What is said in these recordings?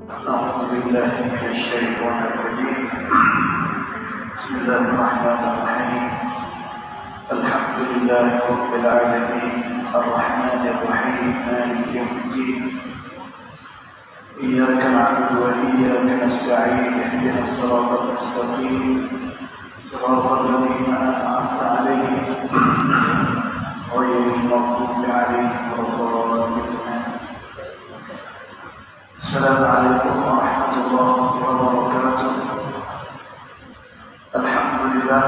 أعوذ بالله من الشيطان الرجيم. بسم الله الرحمن الرحيم. الحمد لله رب العالمين الرحمن الرحيم مالك يوم الدين. إياك نعبد وإياك نستعين اهدنا الصراط المستقيم صراط الذين أنعمت عليهم غير المغضوب عليهم ولا الضالين. السلام عليكم ورحمة الله وبركاته. الحمد لله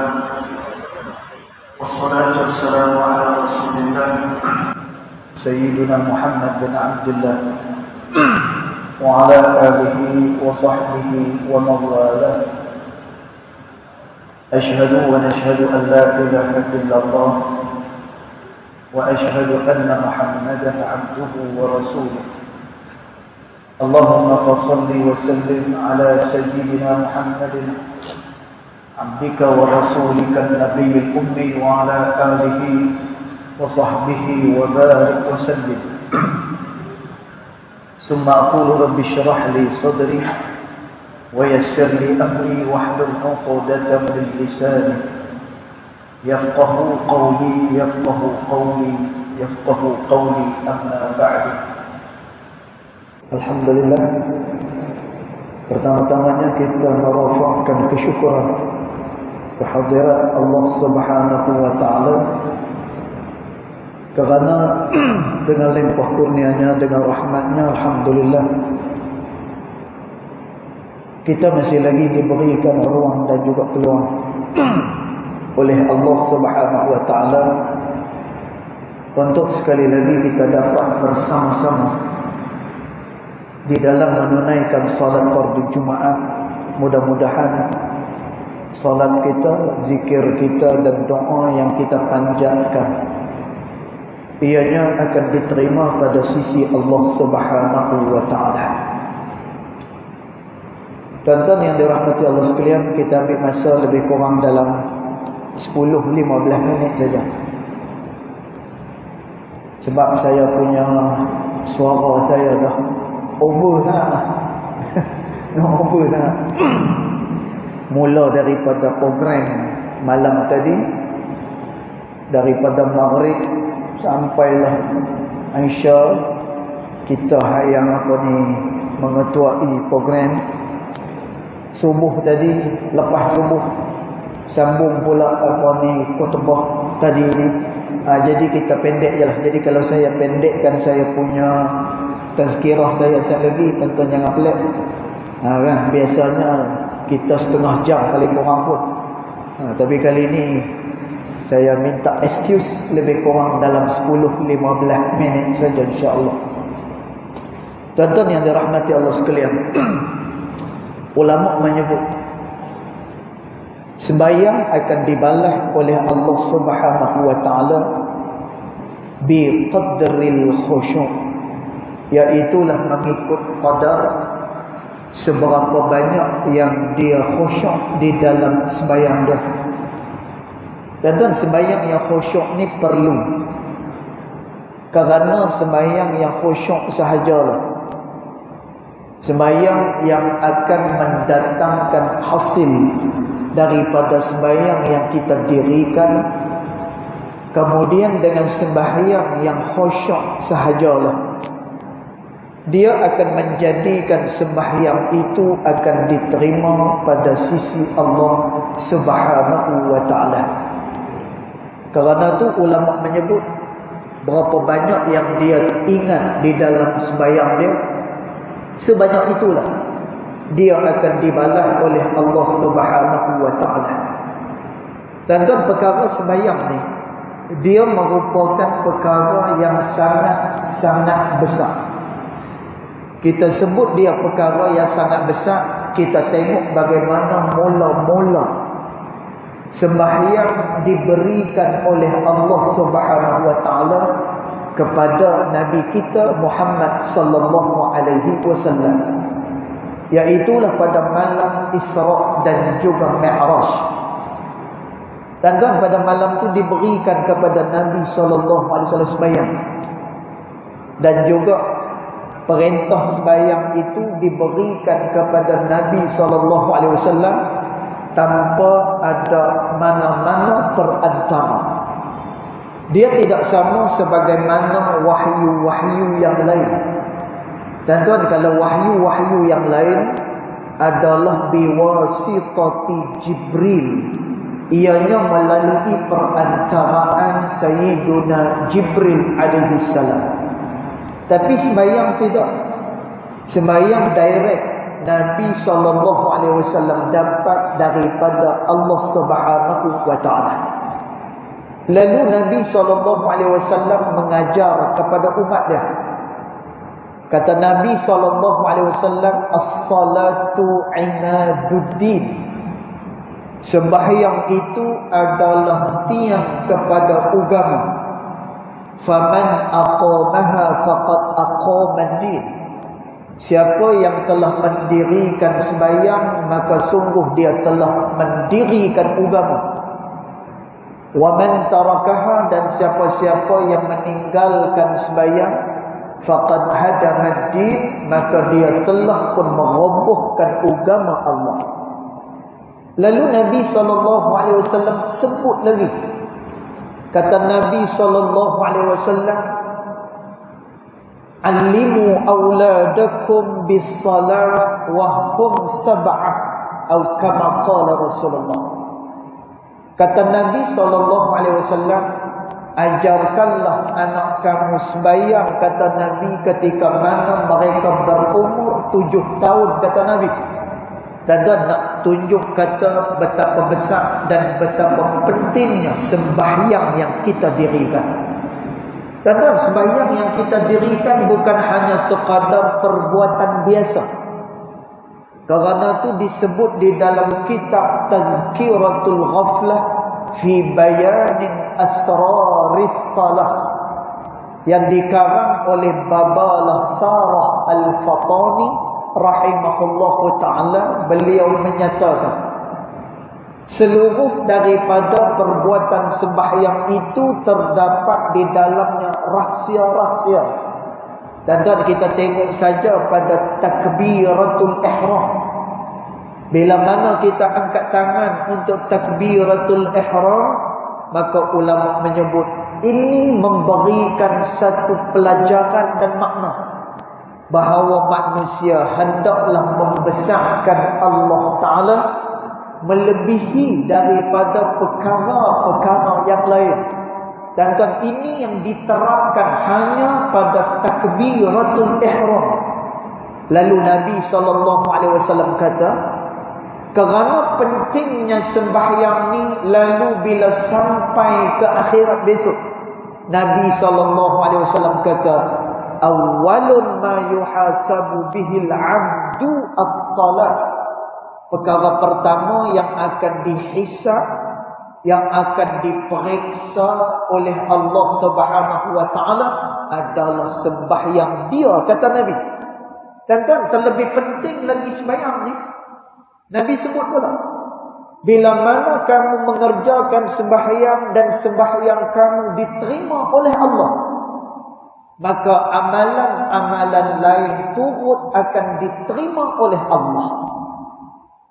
والصلاة والسلام على رسول الله سيدنا محمد بن عبد الله وعلى آله وصحبه ومن والاه. أشهد ونشهد أن لا إله إلا الله وأشهد أن محمدا عبده ورسوله. اللهم فصل وسلم على سيدنا محمد عبدك ورسولك النبي الأمي وعلى آله وصحبه وبارك وسلم. ثم أقول رب اشرح لي صدري ويسر لي أمري واحلل عقدة من لساني يفقه قولي أما بعد. Alhamdulillah, pertama-tamanya kita merafakkan kesyukuran kehadirat Allah Subhanahu wa taala kerana dengan limpah kurnianya, dengan rahmatnya, alhamdulillah kita masih lagi diberikan ruang dan juga peluang oleh Allah Subhanahu wa taala untuk sekali lagi kita dapat bersama-sama di dalam menunaikan salat fardu Jumaat. Mudah-mudahan salat kita, zikir kita dan doa yang kita panjatkan ianya akan diterima pada sisi Allah Subhanahu wa taala. Tuan-tuan yang dirahmati Allah sekalian, kita ambil masa lebih kurang dalam 10-15 minit saja. Sebab saya punya suara saya dah over sangat. Over sangat. Mula daripada program malam tadi, daripada maghrib sampailah Aisyah, kita yang mengetuai program. Subuh tadi, lepas subuh sambung pula khutbah tadi ni. Jadi kita pendek je lah. Jadi kalau saya pendekkan saya punya tazkirah saya sekali lagi, tuan-tuan jangan pelik. Kan biasanya kita setengah jam paling kurang pun. Tapi kali ini saya minta excuse lebih kurang dalam 10-15 minit saja insya-Allah. Tuan-tuan yang dirahmati Allah sekalian, ulama menyebut sembahyang akan dibalas oleh Allah Subhanahu wa taala bi qadril khusyu', iaitulah mengikut qadar seberapa banyak yang dia khusyuk di dalam sembahyang dia. Dan sembahyang yang khusyuk ni perlu, kerana sembahyang yang khusyuk sahajalah sembahyang yang akan mendatangkan hasil daripada sembahyang yang kita dirikan. Kemudian dengan sembahyang yang khusyuk sahajalah dia akan menjadikan sembahyang itu akan diterima pada sisi Allah Subhanahu wa taala. Kerana tu ulama menyebut berapa banyak yang dia ingat di dalam sembahyang dia, sebanyak itulah dia akan dibalas oleh Allah Subhanahu wa taala. Dan perkara sembahyang ni dia merupakan perkara yang sangat-sangat besar. Kita sebut dia perkara yang sangat besar, kita tengok bagaimana mula-mula sembahyang diberikan oleh Allah Subhanahu wa taala kepada Nabi kita Muhammad sallallahu alaihi wasallam, iaitulah pada malam Isra dan juga Mi'raj. Dan pada malam itu diberikan kepada Nabi sallallahu alaihi wasallam sembahyang. Dan juga perintah sembahyang itu diberikan kepada Nabi SAW tanpa ada mana-mana perantara. Dia tidak sama sebagaimana wahyu-wahyu yang lain. Dan tuan, kalau wahyu-wahyu yang lain adalah biwasitati Jibril, ianya melalui perantaraan Sayyiduna Jibril alaihi salam. Tapi sembahyang tidak. Sembahyang direct Nabi SAW dapat daripada Allah Subhanahu wa taala. Lalu Nabi SAW mengajar kepada umat dia. Kata Nabi SAW, as-salatu imaduddin. Sembahyang itu adalah tiang kepada agama. Faman aqamaha faqad aqamad-din. Siapa yang telah mendirikan sembahyang, maka sungguh dia telah mendirikan agama. Wa man tarakaha, dan siapa-siapa yang meninggalkan sembahyang, faqad hadamad-din, maka dia telah pun merobohkan agama Allah. Lalu Nabi SAW sebut lagi. Kata Nabi SAW, "Allimu awladakum bis-salah wa hum sab'ah," atau kama qala Rasulullah. Kata Nabi SAW, ajarkanlah anak kamu sembahyang, kata Nabi, ketika mana mereka berumur 7 tahun, kata Nabi. Dan nak tunjuk kata betapa besar dan betapa pentingnya sembahyang yang kita dirikan. Dan sembahyang yang kita dirikan bukan hanya sekadar perbuatan biasa. Karena itu disebut di dalam kitab Tazkiratul Ghaflah fi bayanin asraris salah, yang dikarang oleh Babalah Sarah Al-Fatani rahimahullahu ta'ala. Beliau menyatakan, seluruh daripada perbuatan sembahyang itu terdapat di dalamnya rahsia-rahsia. Dan kita tengok saja pada takbiratul ihram. Bila mana kita angkat tangan untuk takbiratul ihram, maka ulama menyebut ini memberikan satu pelajaran dan makna bahawa manusia hendaklah membesarkan Allah Ta'ala melebihi daripada perkara-perkara yang lain. Dan ini yang diterapkan hanya pada takbiratul ihram. Lalu Nabi SAW kata, kerana pentingnya sembahyang ni, lalu bila sampai ke akhirat besok, Nabi SAW kata, awwalun ma yuhasabu bihil abdu as-salat. Perkara pertama yang akan dihisab, yang akan diperiksa oleh Allah Subhanahu wa taala adalah sembahyang dia, kata Nabi. Dan terlebih penting lagi sembahyang ni, Nabi sebut pula, bila mana kamu mengerjakan sembahyang dan sembahyang kamu diterima oleh Allah, maka amalan-amalan lain turut akan diterima oleh Allah.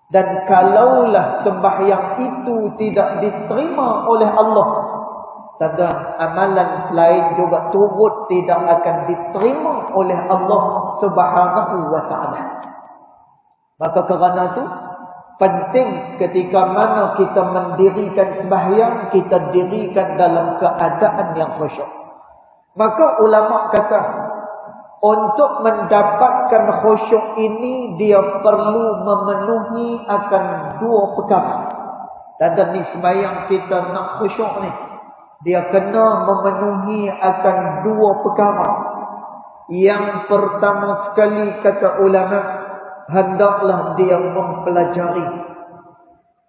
Dan kalaulah sembahyang itu tidak diterima oleh Allah, dan amalan lain juga turut tidak akan diterima oleh Allah Subhanahu wa ta'ala. Maka kerana itu penting ketika mana kita mendirikan sembahyang, kita dirikan dalam keadaan yang khusyuk. Maka ulama kata, untuk mendapatkan khusyuk ini, dia perlu memenuhi akan 2 perkara. Dan ni sembahyang kita nak khusyuk ni, dia kena memenuhi akan 2 perkara. Yang pertama sekali, kata ulama, hendaklah dia mempelajari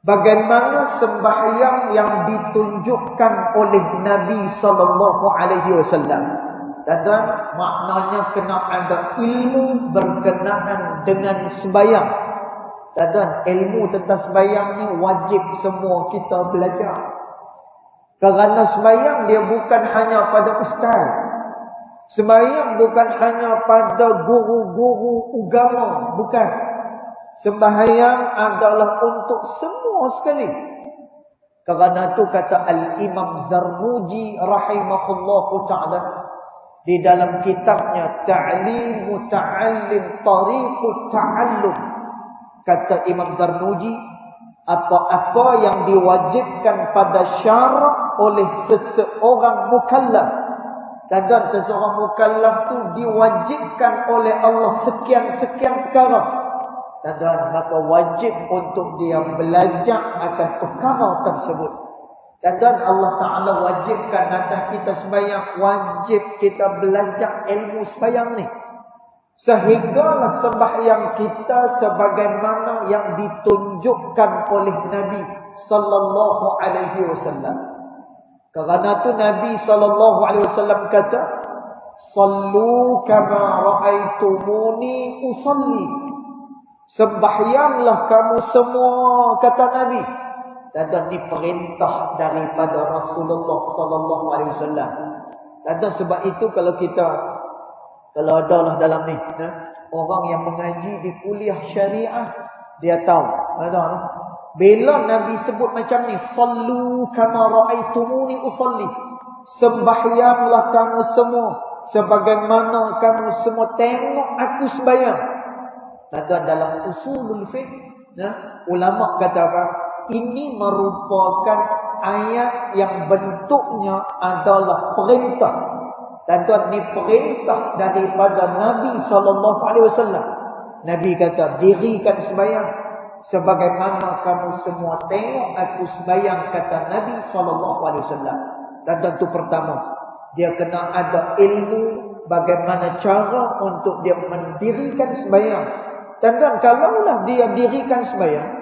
bagaimana sembahyang yang ditunjukkan oleh Nabi SAW. Dan maknanya kena ada ilmu berkenaan dengan sembahyang. Dan ilmu tentang sembahyang ni wajib semua kita belajar. Kerana sembahyang dia bukan hanya pada ustaz. Sembahyang bukan hanya pada guru-guru agama, bukan. Sembahyang adalah untuk semua sekali. Kerana itu kata Al-Imam Zarnuji rahimahullahu ta'ala di dalam kitabnya Ta'lim Muta'allim Tariqut Ta'allum, kata Imam Zarnuji, apa-apa yang diwajibkan pada syarak oleh seseorang mukallaf, dan seseorang mukallaf tu diwajibkan oleh Allah sekian-sekian perkara, dan maka wajib untuk dia belajar akan perkara tersebut. Dan Allah Ta'ala wajibkan atas kita sembahyang, wajib kita belajar ilmu sembahyang ni, sehinggalah sembahyang kita sebagaimana yang ditunjukkan oleh Nabi sallallahu alaihi wasallam. Kerana tu Nabi sallallahu alaihi wasallam kata, "Sallu kama ra'aitumuni usalli." Sembahyanglah kamu semua, kata Nabi. Dan ini perintah daripada Rasulullah sallallahu alaihi wasallam. Dan sebab itu kalau adalah dalam ni, orang yang mengaji di kuliah syariah, dia tahu. Bila Nabi sebut macam ni, sallu kama ra'aitumuni usalli, sembahyanglah kamu semua sebagaimana kamu semua tengok aku sembahyang. Dan dalam usulul fiqh, ulama kata apa? Ini merupakan ayat yang bentuknya adalah perintah. Dan ini perintah daripada Nabi SAW. Nabi kata, dirikan sembahyang sebagaimana kamu semua tengok aku sembahyang, kata Nabi SAW. Dan tentu pertama, dia kena ada ilmu bagaimana cara untuk dia mendirikan sembahyang. Dan kalaulah dia dirikan sembahyang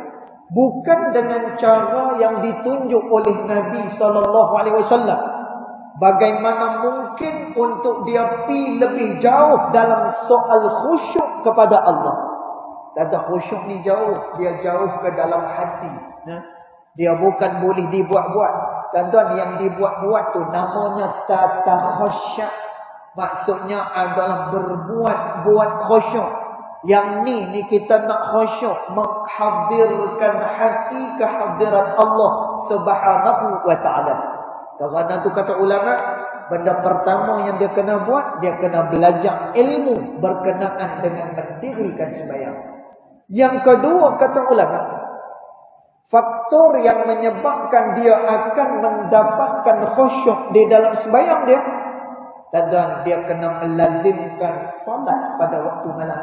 bukan dengan cara yang ditunjuk oleh Nabi SAW, bagaimana mungkin untuk dia pergi lebih jauh dalam soal khusyuk kepada Allah. Kata khusyuk ni jauh, dia jauh ke dalam hati. Dia bukan boleh dibuat-buat. Tuan-tuan, yang dibuat-buat tu namanya tata khusyuk. Maksudnya adalah berbuat khusyuk. Yang ni kita nak khusyuk, menghadirkan hati kehadiran Allah Subhanahu wa ta'ala. Kerana tu kata ulama, benda pertama yang dia kena buat, dia kena belajar ilmu berkenaan dengan mendirikan sembahyang. Yang kedua kata ulama, faktor yang menyebabkan dia akan mendapatkan khusyuk di dalam sembahyang dia, dan dia kena melazimkan solat pada waktu malam.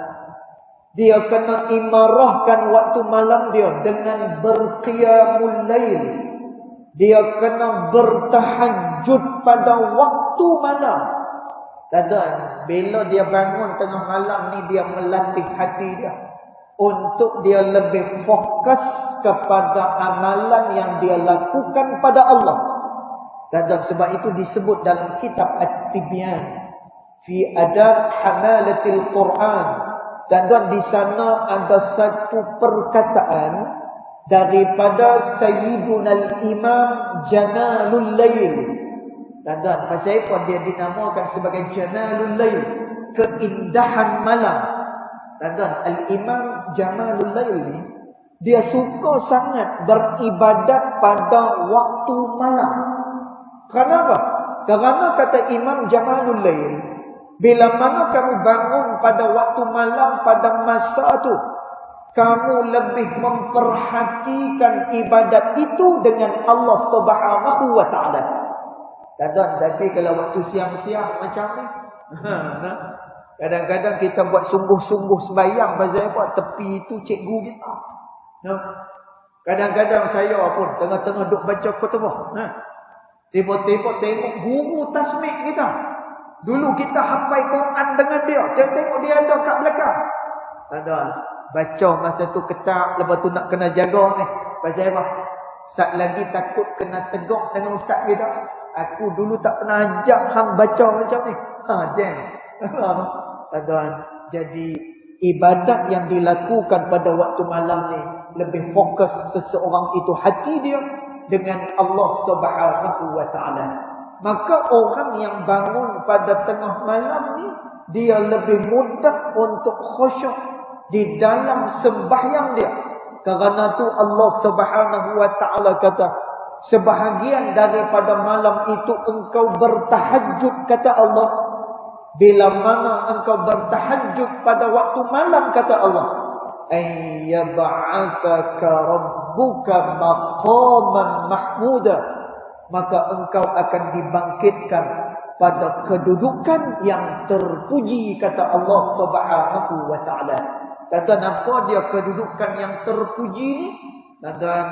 Dia kena imarahkan waktu malam dia dengan berqiyamul lail. Dia kena bertahajud pada waktu malam. Dan bila dia bangun tengah malam ni, dia melatih hati dia untuk dia lebih fokus kepada amalan yang dia lakukan pada Allah. Dan sebab itu disebut dalam kitab At-Tibyan fi adab hamalatil Quran. Dan di sana ada satu perkataan daripada Sayyiduna Imam Jamalul Lail. Dan pasal apa dia dinamakan sebagai Jamalul Lail, keindahan malam. Dan Al-Imam Jamalul Lail ni, dia suka sangat beribadat pada waktu malam. Kenapa? Kerana kata Imam Jamalul Lail, bila mana kamu bangun pada waktu malam, pada masa tu kamu lebih memperhatikan ibadat itu dengan Allah Subhanahu wa ta'ala. Tapi kalau waktu siang-siang macam ni, kadang-kadang kita buat sungguh-sungguh sembahyang, pasal apa? Tepi itu cikgu kita. Kadang-kadang saya pun tengah-tengah duk baca khutbah, tiba-tiba tengok guru tasmik kita. Dulu kita hafal Quran dengan dia, tengok dia ada kat belakang. Baca masa tu ketak, lepas tu nak kena jaga ni. Pasal apa? Sat lagi takut kena tegak dengan ustaz kita. Aku dulu tak pernah ajak hang baca macam ni. Jeng. Jadi ibadat yang dilakukan pada waktu malam ni lebih fokus seseorang itu hati dia dengan Allah Subhanahu wa ta'ala. maka orang yang bangun pada tengah malam ni, dia lebih mudah untuk khusyuk di dalam sembahyang dia. Kerana tu Allah Subhanahu wa taala kata, sebahagian daripada malam itu engkau bertahajud, kata Allah. Bila mana engkau bertahajud pada waktu malam, kata Allah, ayyab'atsaka rabbuka maqaman mahmuda, maka engkau akan dibangkitkan pada kedudukan yang terpuji, kata Allah Subhanahu wa taala. Tuan-tuan, apa dia kedudukan yang terpuji ni? Tuan-tuan,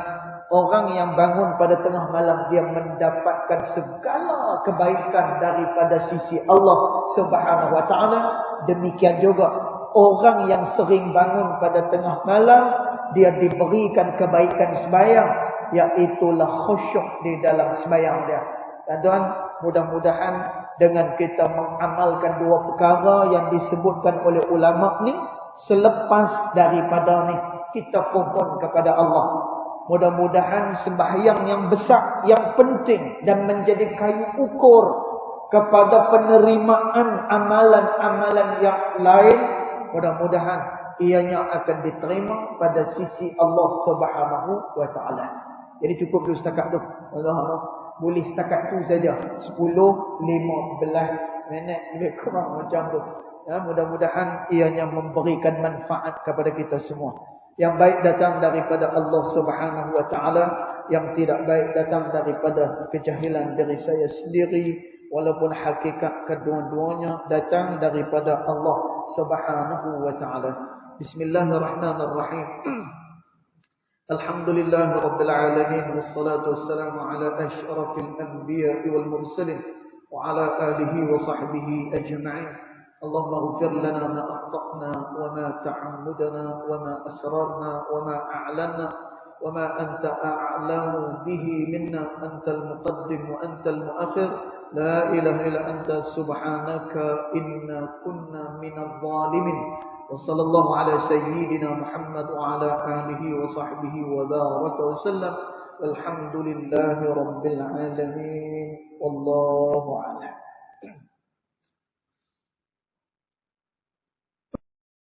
orang yang bangun pada tengah malam, dia mendapatkan segala kebaikan daripada sisi Allah Subhanahu wa taala. Demikian juga orang yang sering bangun pada tengah malam, dia diberikan kebaikan sembahyang, iaitulah khusyuk di dalam sembahyang dia. Tuan-tuan, mudah-mudahan dengan kita mengamalkan dua perkara yang disebutkan oleh ulama ni, selepas daripada ni kita pohon kepada Allah. Mudah-mudahan sembahyang yang besar, yang penting dan menjadi kayu ukur kepada penerimaan amalan-amalan yang lain, mudah-mudahan ianya akan diterima pada sisi Allah Subhanahu wa taala. Jadi cukup dulu setakat tu. Allah, boleh setakat tu saja. 10-15 minit lebih kurang macam tu. Ya, mudah-mudahan ianya memberikan manfaat kepada kita semua. Yang baik datang daripada Allah Subhanahu wa taala, yang tidak baik datang daripada kejahilan diri saya sendiri, walaupun hakikat kedua-duanya datang daripada Allah Subhanahu wa taala. Bismillahirrahmanirrahim. Alhamdulillahirabbil alamin, wassalatu wassalamu ala asyrafil anbiya'i wal mursalin wa ala alihi wa sahbihi ajma'in. اللهم اغفر لنا ما أخطأنا وما تعمدنا وما أسررنا وما أعلنا وما أنت أعلم به منا، أنت المقدم وأنت المؤخر، لا إله إلا أنت سبحانك إنا كنا من الظالمين. وصلى الله على سيدنا محمد وعلى آله وصحبه وبارك وسلم، والحمد لله رب العالمين، والله أعلم.